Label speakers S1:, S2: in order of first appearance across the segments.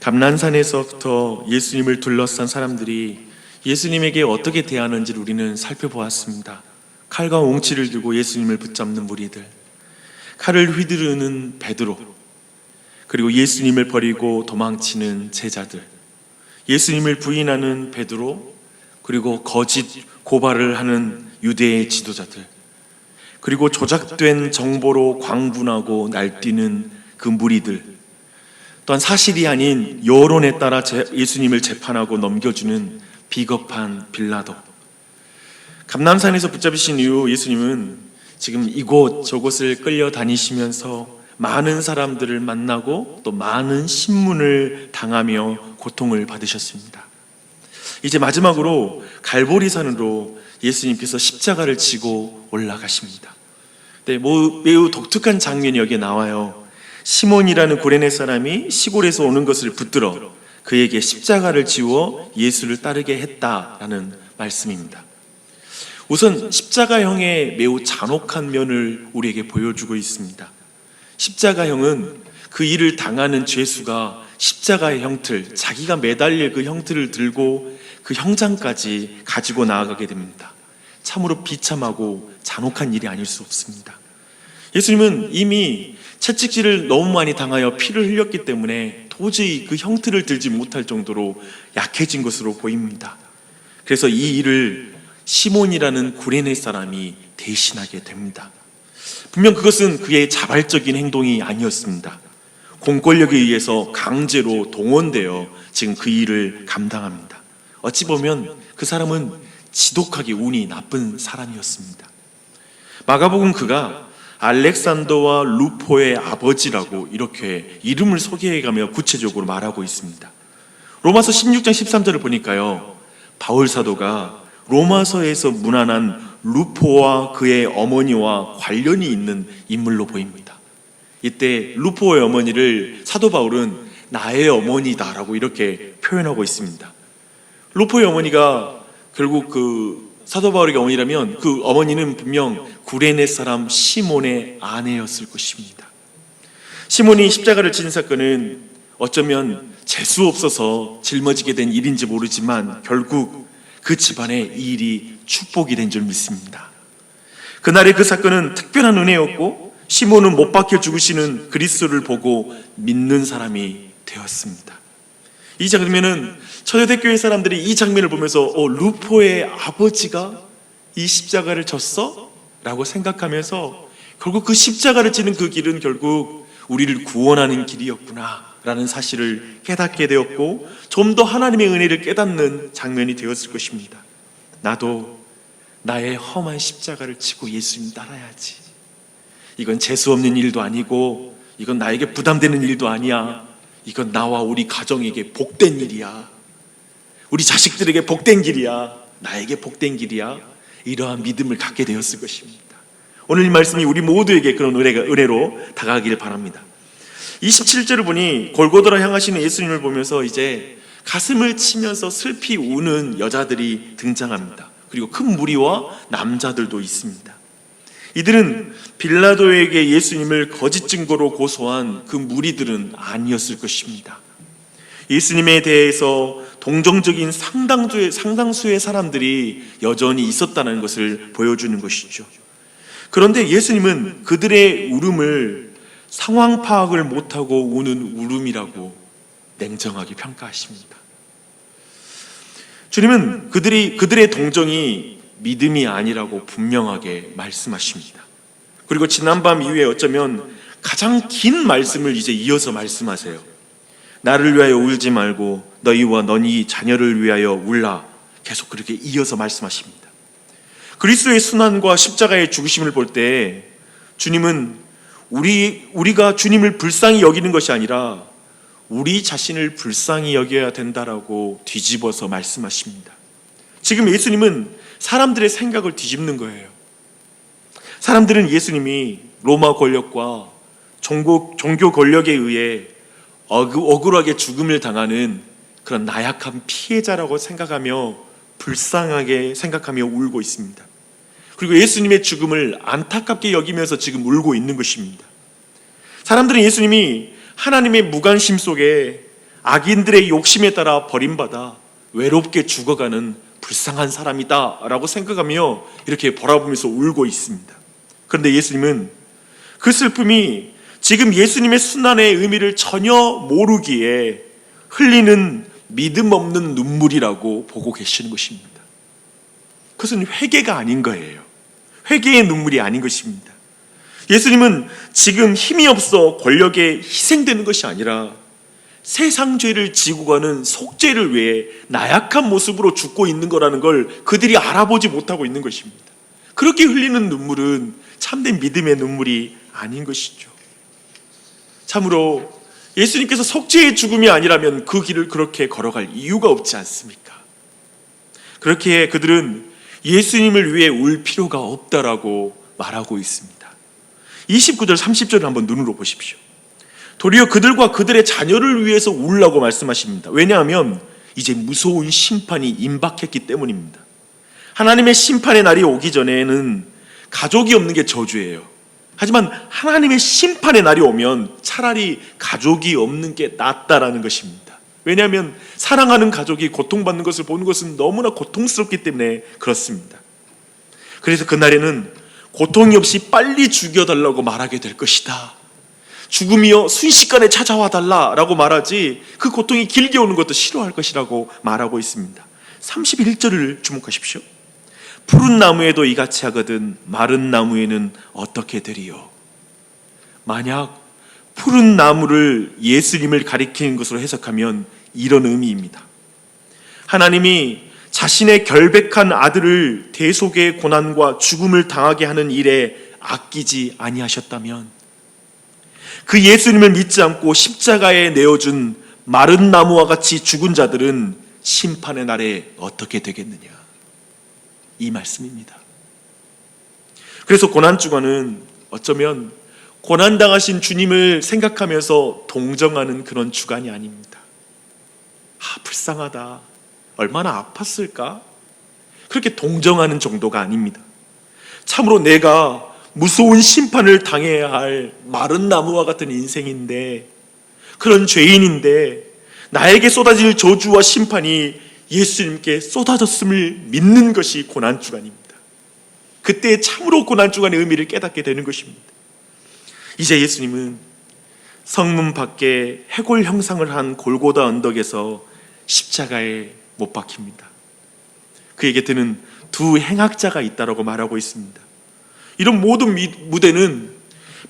S1: 감난산에서부터 예수님을 둘러싼 사람들이 예수님에게 어떻게 대하는지를 우리는 살펴보았습니다. 칼과 옹치를 들고 예수님을 붙잡는 무리들, 칼을 휘두르는 베드로, 그리고 예수님을 버리고 도망치는 제자들, 예수님을 부인하는 베드로, 그리고 거짓 고발을 하는 유대의 지도자들, 그리고 조작된 정보로 광분하고 날뛰는 그 무리들, 또한 사실이 아닌 여론에 따라 예수님을 재판하고 넘겨주는 비겁한 빌라도. 감남산에서 붙잡히신 이후 예수님은 지금 이곳 저곳을 끌려다니시면서 많은 사람들을 만나고 또 많은 신문을 당하며 고통을 받으셨습니다. 이제 마지막으로 갈보리산으로 예수님께서 십자가를 지고 올라가십니다. 네, 매우 독특한 장면이 여기에 나와요. 시몬이라는 구레네 사람이 시골에서 오는 것을 붙들어 그에게 십자가를 지워 예수를 따르게 했다라는 말씀입니다. 우선 십자가형의 매우 잔혹한 면을 우리에게 보여주고 있습니다. 십자가형은 그 일을 당하는 죄수가 십자가의 형틀, 자기가 매달릴 그 형틀을 들고 그 형장까지 가지고 나아가게 됩니다. 참으로 비참하고 잔혹한 일이 아닐 수 없습니다. 예수님은 이미 채찍질을 너무 많이 당하여 피를 흘렸기 때문에 도저히 그 형틀을 들지 못할 정도로 약해진 것으로 보입니다. 그래서 이 일을 시몬이라는 구레네 사람이 대신하게 됩니다. 분명 그것은 그의 자발적인 행동이 아니었습니다. 공권력에 의해서 강제로 동원되어 지금 그 일을 감당합니다. 어찌 보면 그 사람은 지독하게 운이 나쁜 사람이었습니다. 마가복음 그가 알렉산더와 루포의 아버지라고 이렇게 이름을 소개해가며 구체적으로 말하고 있습니다. 로마서 16장 13절을 보니까요, 바울 사도가 로마서에서 문안한 루포와 그의 어머니와 관련이 있는 인물로 보입니다. 이때 루포의 어머니를 사도 바울은 나의 어머니다라고 이렇게 표현하고 있습니다. 루포의 어머니가 결국 그 사도 바울의 어머니라면 그 어머니는 분명 구레네 사람 시몬의 아내였을 것입니다. 시몬이 십자가를 지는 사건은 어쩌면 재수 없어서 짊어지게 된 일인지 모르지만 결국 그 집안의 이 일이 축복이 된 줄 믿습니다. 그날의 그 사건은 특별한 은혜였고 시몬은 못 박혀 죽으시는 그리스도를 보고 믿는 사람이 되었습니다. 이 장면은 초대교회 사람들이 이 장면을 보면서 루포의 아버지가 이 십자가를 졌어? 라고 생각하면서 결국 그 십자가를 지는 그 길은 결국 우리를 구원하는 길이었구나 라는 사실을 깨닫게 되었고 좀 더 하나님의 은혜를 깨닫는 장면이 되었을 것입니다. 나도 나의 험한 십자가를 지고 예수님 따라야지. 이건 재수 없는 일도 아니고 이건 나에게 부담되는 일도 아니야. 이건 나와 우리 가정에게 복된 일이야. 우리 자식들에게 복된 길이야. 나에게 복된 길이야. 이러한 믿음을 갖게 되었을 것입니다. 오늘 이 말씀이 우리 모두에게 그런 은혜로 다가가기를 바랍니다. 27절을 보니 골고다로 향하시는 예수님을 보면서 이제 가슴을 치면서 슬피 우는 여자들이 등장합니다. 그리고 큰 무리와 남자들도 있습니다. 이들은 빌라도에게 예수님을 거짓 증거로 고소한 그 무리들은 아니었을 것입니다. 예수님에 대해서 동정적인 상당수의 사람들이 여전히 있었다는 것을 보여주는 것이죠. 그런데 예수님은 그들의 울음을 상황 파악을 못하고 우는 울음이라고 냉정하게 평가하십니다. 주님은 그들의 동정이 믿음이 아니라고 분명하게 말씀하십니다. 그리고 지난밤 이후에 어쩌면 가장 긴 말씀을 이제 이어서 말씀하세요. 나를 위하여 울지 말고 너희와 너희 자녀를 위하여 울라. 계속 그렇게 이어서 말씀하십니다. 그리스도의 순환과 십자가의 죽으심을 볼 때 주님은 우리가 주님을 불쌍히 여기는 것이 아니라 우리 자신을 불쌍히 여겨야 된다라고 뒤집어서 말씀하십니다. 지금 예수님은 사람들의 생각을 뒤집는 거예요. 사람들은 예수님이 로마 권력과 종교 권력에 의해 억울하게 죽음을 당하는 그런 나약한 피해자라고 생각하며 불쌍하게 생각하며 울고 있습니다. 그리고 예수님의 죽음을 안타깝게 여기면서 지금 울고 있는 것입니다. 사람들은 예수님이 하나님의 무관심 속에 악인들의 욕심에 따라 버림받아 외롭게 죽어가는 불쌍한 사람이다 라고 생각하며 이렇게 바라보면서 울고 있습니다. 그런데 예수님은 그 슬픔이 지금 예수님의 순환의 의미를 전혀 모르기에 흘리는 믿음 없는 눈물이라고 보고 계시는 것입니다. 그것은 회개가 아닌 거예요. 회개의 눈물이 아닌 것입니다. 예수님은 지금 힘이 없어 권력에 희생되는 것이 아니라 세상 죄를 지고 가는 속죄를 위해 나약한 모습으로 죽고 있는 거라는 걸 그들이 알아보지 못하고 있는 것입니다. 그렇게 흘리는 눈물은 참된 믿음의 눈물이 아닌 것이죠. 참으로 예수님께서 속죄의 죽음이 아니라면 그 길을 그렇게 걸어갈 이유가 없지 않습니까? 그렇게 그들은 예수님을 위해 울 필요가 없다라고 말하고 있습니다. 29절 30절을 한번 눈으로 보십시오. 도리어 그들과 그들의 자녀를 위해서 울라고 말씀하십니다. 왜냐하면 이제 무서운 심판이 임박했기 때문입니다. 하나님의 심판의 날이 오기 전에는 가족이 없는 게 저주예요. 하지만 하나님의 심판의 날이 오면 차라리 가족이 없는 게 낫다라는 것입니다. 왜냐하면 사랑하는 가족이 고통받는 것을 보는 것은 너무나 고통스럽기 때문에 그렇습니다. 그래서 그날에는 고통이 없이 빨리 죽여달라고 말하게 될 것이다. 죽음이여 순식간에 찾아와 달라라고 말하지 그 고통이 길게 오는 것도 싫어할 것이라고 말하고 있습니다. 31절을 주목하십시오. 푸른 나무에도 이같이 하거든 마른 나무에는 어떻게 되리요? 만약 푸른 나무를 예수님을 가리키는 것으로 해석하면 이런 의미입니다. 하나님이 자신의 결백한 아들을 대속의 고난과 죽음을 당하게 하는 일에 아끼지 아니하셨다면 그 예수님을 믿지 않고 십자가에 내어준 마른 나무와 같이 죽은 자들은 심판의 날에 어떻게 되겠느냐, 이 말씀입니다. 그래서 고난주간은 어쩌면 고난당하신 주님을 생각하면서 동정하는 그런 주간이 아닙니다. 불쌍하다, 얼마나 아팠을까, 그렇게 동정하는 정도가 아닙니다. 참으로 내가 무서운 심판을 당해야 할 마른 나무와 같은 인생인데, 그런 죄인인데 나에게 쏟아질 저주와 심판이 예수님께 쏟아졌음을 믿는 것이 고난주간입니다. 그때 참으로 고난주간의 의미를 깨닫게 되는 것입니다. 이제 예수님은 성문 밖에 해골 형상을 한 골고다 언덕에서 십자가에 못 박힙니다. 그에게 드는 두 행악자가 있다라고 말하고 있습니다. 이런 모든 무대는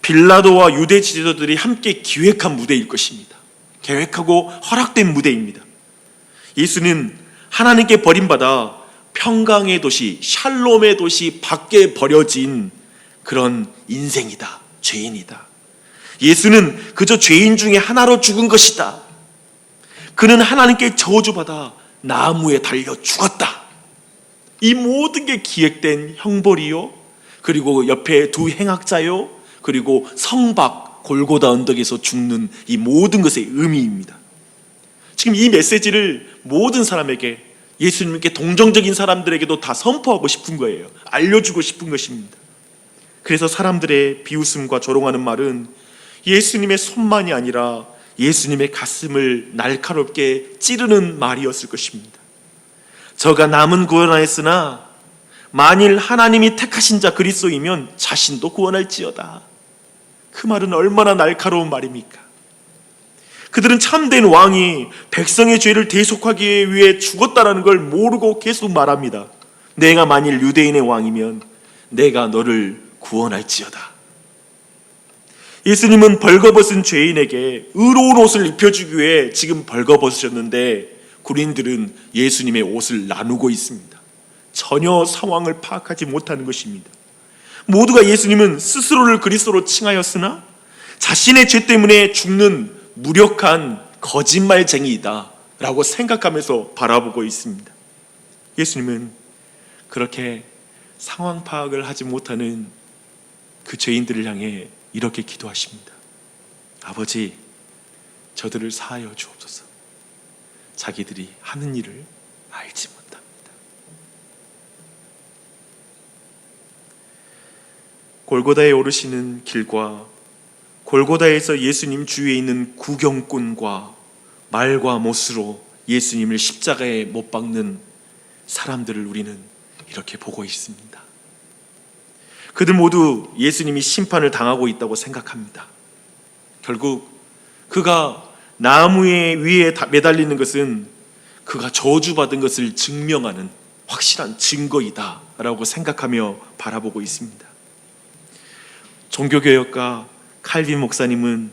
S1: 빌라도와 유대 지도자들이 함께 기획한 무대일 것입니다. 계획하고 허락된 무대입니다. 예수는 하나님께 버림받아 평강의 도시, 샬롬의 도시 밖에 버려진 그런 인생이다, 죄인이다. 예수는 그저 죄인 중에 하나로 죽은 것이다. 그는 하나님께 저주받아 나무에 달려 죽었다. 이 모든 게 기획된 형벌이요, 그리고 옆에 두 행악자요, 그리고 성박 골고다 언덕에서 죽는 이 모든 것의 의미입니다. 지금 이 메시지를 모든 사람에게, 예수님께 동정적인 사람들에게도 다 선포하고 싶은 거예요. 알려주고 싶은 것입니다. 그래서 사람들의 비웃음과 조롱하는 말은 예수님의 손만이 아니라 예수님의 가슴을 날카롭게 찌르는 말이었을 것입니다. 저가 남은 구원하였으나 만일 하나님이 택하신 자 그리스도이면 자신도 구원할지어다. 그 말은 얼마나 날카로운 말입니까? 그들은 참된 왕이 백성의 죄를 대속하기 위해 죽었다는 걸 모르고 계속 말합니다. 내가 만일 유대인의 왕이면 내가 너를 구원할지어다. 예수님은 벌거벗은 죄인에게 의로운 옷을 입혀주기 위해 지금 벌거벗으셨는데 군인들은 예수님의 옷을 나누고 있습니다. 전혀 상황을 파악하지 못하는 것입니다. 모두가 예수님은 스스로를 그리스도로 칭하였으나 자신의 죄 때문에 죽는 무력한 거짓말쟁이이다 라고 생각하면서 바라보고 있습니다. 예수님은 그렇게 상황 파악을 하지 못하는 그 죄인들을 향해 이렇게 기도하십니다. 아버지, 저들을 사하여 주옵소서. 자기들이 하는 일을 알지 못합니다. 골고다에 오르시는 길과 골고다에서 예수님 주위에 있는 구경꾼과 말과 못으로 예수님을 십자가에 못 박는 사람들을 우리는 이렇게 보고 있습니다. 그들 모두 예수님이 심판을 당하고 있다고 생각합니다. 결국 그가 나무 위에 매달리는 것은 그가 저주받은 것을 증명하는 확실한 증거이다 라고 생각하며 바라보고 있습니다. 종교개혁가 칼빈 목사님은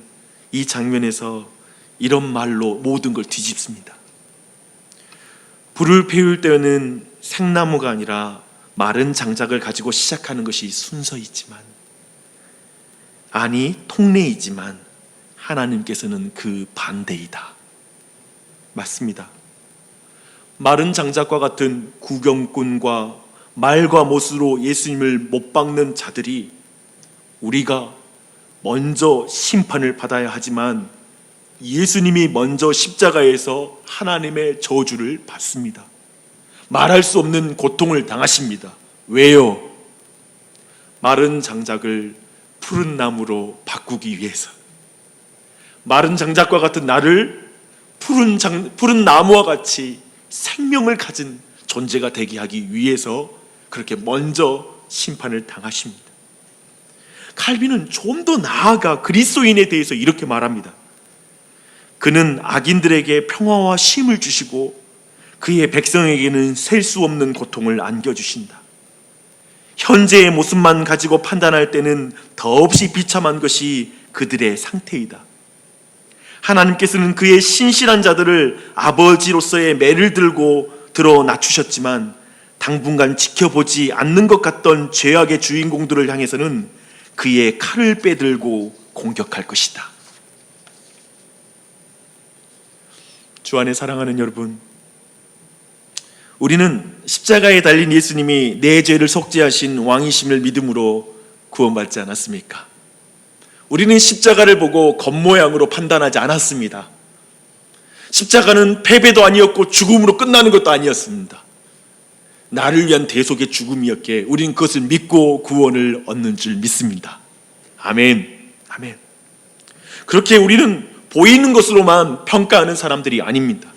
S1: 이 장면에서 이런 말로 모든 걸 뒤집습니다. 불을 피울 때는 생나무가 아니라 마른 장작을 가지고 시작하는 것이 순서이지만, 아니 통례이지만 하나님께서는 그 반대이다. 맞습니다. 마른 장작과 같은 구경꾼과 말과 못으로 예수님을 못 박는 자들이 우리가 먼저 심판을 받아야 하지만 예수님이 먼저 십자가에서 하나님의 저주를 받습니다. 말할 수 없는 고통을 당하십니다. 왜요? 마른 장작을 푸른 나무로 바꾸기 위해서. 마른 장작과 같은 나를 푸른 나무와 같이 생명을 가진 존재가 되게 하기 위해서 그렇게 먼저 심판을 당하십니다. 칼빈은 좀 더 나아가 그리스도인에 대해서 이렇게 말합니다. 그는 악인들에게 평화와 쉼을 주시고 그의 백성에게는 셀 수 없는 고통을 안겨주신다. 현재의 모습만 가지고 판단할 때는 더없이 비참한 것이 그들의 상태이다. 하나님께서는 그의 신실한 자들을 아버지로서의 매를 들고 들어 낮추셨지만 당분간 지켜보지 않는 것 같던 죄악의 주인공들을 향해서는 그의 칼을 빼들고 공격할 것이다. 주 안에 사랑하는 여러분, 우리는 십자가에 달린 예수님이 내 죄를 속죄하신 왕이심을 믿음으로 구원받지 않았습니까? 우리는 십자가를 보고 겉모양으로 판단하지 않았습니다. 십자가는 패배도 아니었고 죽음으로 끝나는 것도 아니었습니다. 나를 위한 대속의 죽음이었기에 우리는 그것을 믿고 구원을 얻는 줄 믿습니다. 아멘. 아멘. 그렇게 우리는 보이는 것으로만 평가하는 사람들이 아닙니다.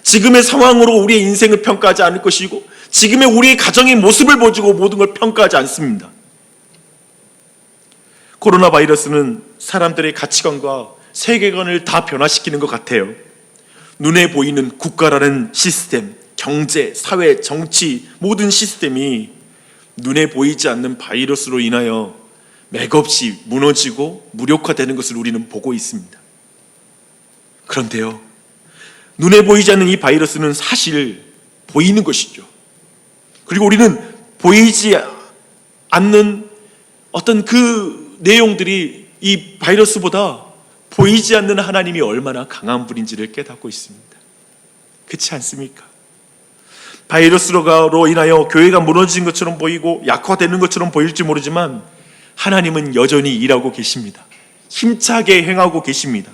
S1: 지금의 상황으로 우리의 인생을 평가하지 않을 것이고 지금의 우리의 가정의 모습을 보고 모든 걸 평가하지 않습니다. 코로나 바이러스는 사람들의 가치관과 세계관을 다 변화시키는 것 같아요. 눈에 보이는 국가라는 시스템, 경제, 사회, 정치 모든 시스템이 눈에 보이지 않는 바이러스로 인하여 맥없이 무너지고 무력화되는 것을 우리는 보고 있습니다. 그런데요, 눈에 보이지 않는 이 바이러스는 사실 보이는 것이죠. 그리고 우리는 보이지 않는 어떤 그 내용들이 이 바이러스보다 보이지 않는 하나님이 얼마나 강한 분인지를 깨닫고 있습니다. 그렇지 않습니까? 바이러스로 인하여 교회가 무너진 것처럼 보이고 약화되는 것처럼 보일지 모르지만 하나님은 여전히 일하고 계십니다. 힘차게 행하고 계십니다.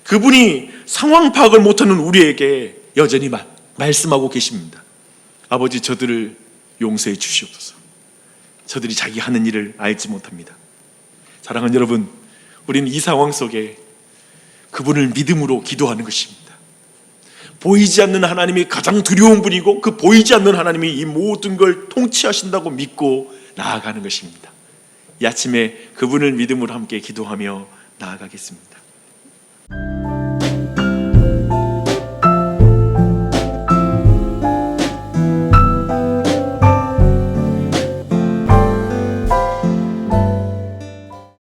S1: 그분이 상황 파악을 못하는 우리에게 여전히 말씀하고 계십니다. 아버지, 저들을 용서해 주시옵소서. 저들이 자기 하는 일을 알지 못합니다. 사랑하는 여러분, 우리는 이 상황 속에 그분을 믿음으로 기도하는 것입니다. 보이지 않는 하나님이 가장 두려운 분이고 그 보이지 않는 하나님이 이 모든 걸 통치하신다고 믿고 나아가는 것입니다. 이 아침에 그분을 믿음으로 함께 기도하며 나아가겠습니다.